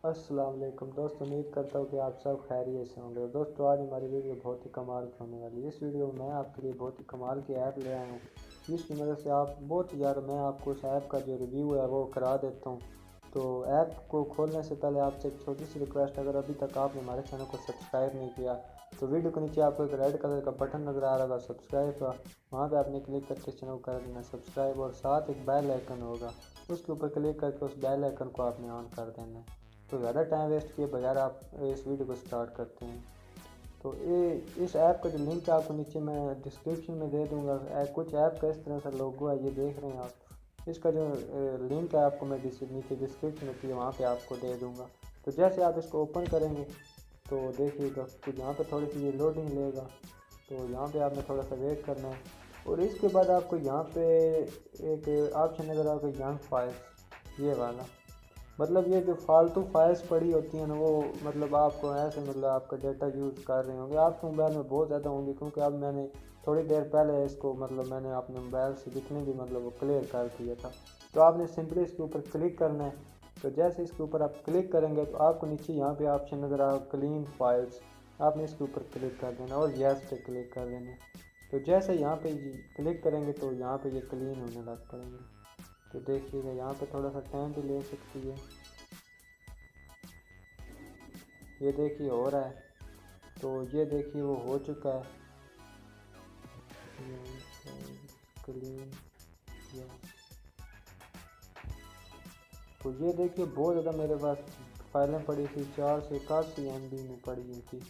अस्सलाम वालेकुम दोस्तों, उम्मीद करता हूँ कि आप सब खैरियत से होंगे। दोस्तों, आज हमारी वीडियो बहुत ही कमाल की होने वाली है। इस वीडियो में मैं आपके लिए बहुत ही कमाल की ऐप ले आया हूँ, जिसकी मदद से आप बहुत ही ज़्यादा मैं आपको उस ऐप का जो रिव्यू है वो करा देता हूँ। तो ऐप को खोलने से पहले आपसे एक छोटी सी रिक्वेस्ट, अगर अभी तक आपने हमारे चैनल को सब्सक्राइब नहीं किया तो वीडियो के नीचे आपको एक रेड कलर का बटन नज़र आ रहा होगा सब्सक्राइब का, वहाँ पे आपने क्लिक करके चैनल को कर देना सब्सक्राइब, और साथ एक बेल आइकन होगा, उसके ऊपर क्लिक करके उस बेल आइकन को आपने ऑन कर देना है। तो ज़्यादा टाइम वेस्ट किए बगैर आप इस वीडियो को स्टार्ट करते हैं। तो इस ऐप का जो लिंक है आपको नीचे मैं डिस्क्रिप्शन में दे दूंगा। कुछ ऐप का इस तरह से लोगो है, ये देख रहे हैं आप। इसका जो लिंक है आपको मैं नीचे डिस्क्रिप्शन में थी वहाँ पे आपको दे दूंगा। तो जैसे आप इसको ओपन करेंगे तो देखिएगा कुछ यहाँ पे थोड़ी सी ये लोडिंग लेगा, तो यहाँ पे आपने थोड़ा सा वेट करना है। और इसके बाद आपको यहाँ पे एक ऑप्शन नज़र आएगा यंग फाइल्स, ये वाला। मतलब ये जो फालतू फाइल्स पड़ी होती हैं ना, वो मतलब आपको ऐसे मतलब आपका डाटा यूज़ कर रहे होंगे, आपके मोबाइल में बहुत ज़्यादा होंगे, क्योंकि अब मैंने थोड़ी देर पहले इसको मतलब मैंने अपने मोबाइल से जितने भी मतलब वो क्लियर कर दिया था। तो आपने सिंपली इसके ऊपर क्लिक करना है। तो जैसे इसके ऊपर आप क्लिक करेंगे तो आपको नीचे यहाँ पे ऑप्शन नज़र आएगा क्लीन फाइल्स, आपने इसके ऊपर क्लिक कर देना और यस पे क्लिक कर देना। तो जैसे यहाँ पे क्लिक करेंगे तो यहाँ पे ये क्लीन होने लग पड़ेंगे। तो देखिएगा यहाँ पे थोड़ा सा टाइम भी ले सकती है, ये देखिए हो रहा है। तो ये देखिए वो हो चुका है क्लीन। तो ये देखिए बहुत ज़्यादा मेरे पास फाइलें पड़ी थी, 481 MB में पड़ी हुई थी।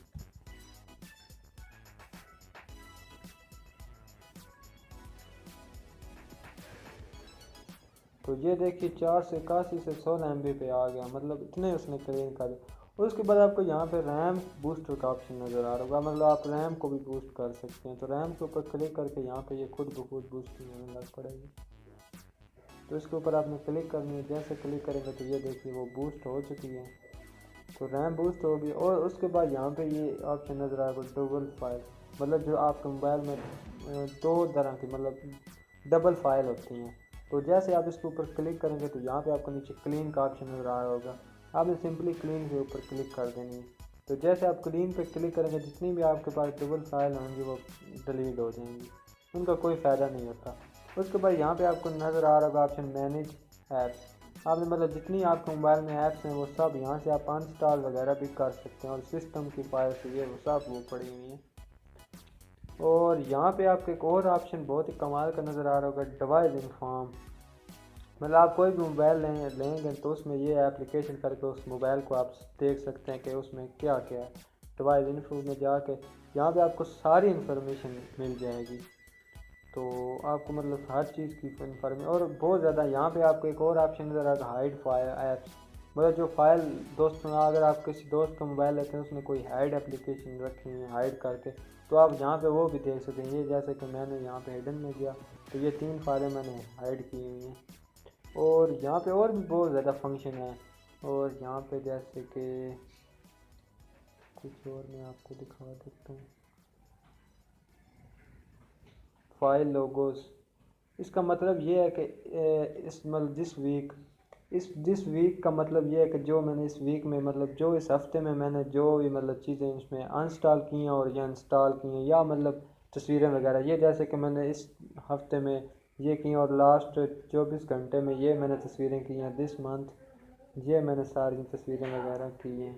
तो ये देखिए 481 से 16 MB पे आ गया, मतलब इतने उसने क्लीन कर दिया। और उसके बाद आपको यहाँ पे रैम बूस्टर का ऑप्शन नज़र आ रहा होगा, मतलब आप रैम को भी बूस्ट कर सकते हैं। तो रैम के ऊपर क्लिक करके यहाँ पे ये खुद ब खुद बूस्टिंग होने लग पड़ेगी। तो इसके ऊपर आपने क्लिक करनी है, जैसे क्लिक करेंगे तो ये देखिए वो बूस्ट हो चुकी है। तो रैम बूस्ट होगी। और उसके बाद यहाँ पे ये ऑप्शन नज़र आएगा डबल फाइल, मतलब जो आपके मोबाइल में दो तरह की मतलब डबल फाइल होती हैं। तो जैसे आप इसके ऊपर क्लिक करेंगे तो यहाँ पे आपको नीचे क्लीन का ऑप्शन नज़र आ रहा होगा, आपने सिंपली क्लीन के ऊपर क्लिक कर देनी है। तो जैसे आप क्लीन पे क्लिक करेंगे जितनी भी आपके पास डबल फाइल होंगी वो डिलीट हो जाएंगी, उनका कोई फ़ायदा नहीं होता। उसके बाद यहाँ पे आपको नज़र आ रहा होगा ऑप्शन मैनेज ऐप्स, आपने मतलब जितनी आपके मोबाइल में ऐप्स हैं वो सब यहाँ से आप अनइंस्टॉल वगैरह भी कर सकते हैं, और सिस्टम की फाइल से ये वो सब वो पड़ी हुई हैं। और यहाँ पे आपको एक और ऑप्शन बहुत ही कमाल का नज़र आ रहा होगा डिवाइस इन्फॉर्म, मतलब आप कोई भी मोबाइल लेंगे तो उसमें ये एप्लीकेशन करके उस मोबाइल को आप देख सकते हैं कि उसमें क्या क्या है। डिवाइस इन्फो में जाके यहाँ पे आपको सारी इन्फॉर्मेशन मिल जाएगी। तो आपको मतलब हर चीज़ की इन्फॉर्मेशन, और बहुत ज़्यादा यहाँ पे आपको एक और ऑप्शन नज़र आएगा हाइड फाइल ऐप्स, मतलब जो फाइल दोस्तों अगर आप किसी दोस्त का मोबाइल लेते हैं उसमें कोई हाइड एप्लीकेशन रखी हुई है हाइड करके, तो आप यहाँ पे वो भी देख सकते हैं। ये जैसे कि मैंने यहाँ पे हिडन में गया तो ये 3 फाइलें मैंने हाइड की हुई हैं। और यहाँ पे और भी बहुत ज़्यादा फंक्शन है। और यहाँ पे जैसे कि कुछ और मैं आपको दिखा देता हूँ, फाइल लोगोस, इसका मतलब ये है कि इस मतलब दिस वीक का मतलब ये है कि जो मैंने इस वीक में मतलब जो इस हफ्ते में मैंने जो भी मतलब चीज़ें इसमें अनस्टॉल की हैं और या इंस्टॉल की हैं, या मतलब तस्वीरें वगैरह, ये जैसे कि मैंने इस हफ्ते में ये की और लास्ट 24 घंटे में ये मैंने तस्वीरें की हैं, दिस मंथ ये मैंने सारी तस्वीरें वगैरह की हैं।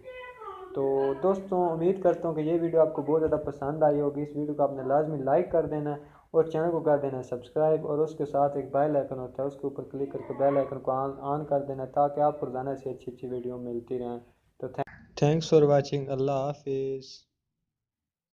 तो दोस्तों उम्मीद करता हूँ कि ये वीडियो आपको बहुत ज़्यादा पसंद आई होगी। इस वीडियो को आपने लाजमी लाइक कर देना है और चैनल को कर देना है सब्सक्राइब, और उसके साथ एक बेल आइकन होता है उसके ऊपर क्लिक करके बेल आइकन को ऑन कर देना है, ताकि आपको रोज़ाना से अच्छी अच्छी वीडियो मिलती रहें। तो थैंक्स फॉर वाचिंग, अल्लाह हाफिज़।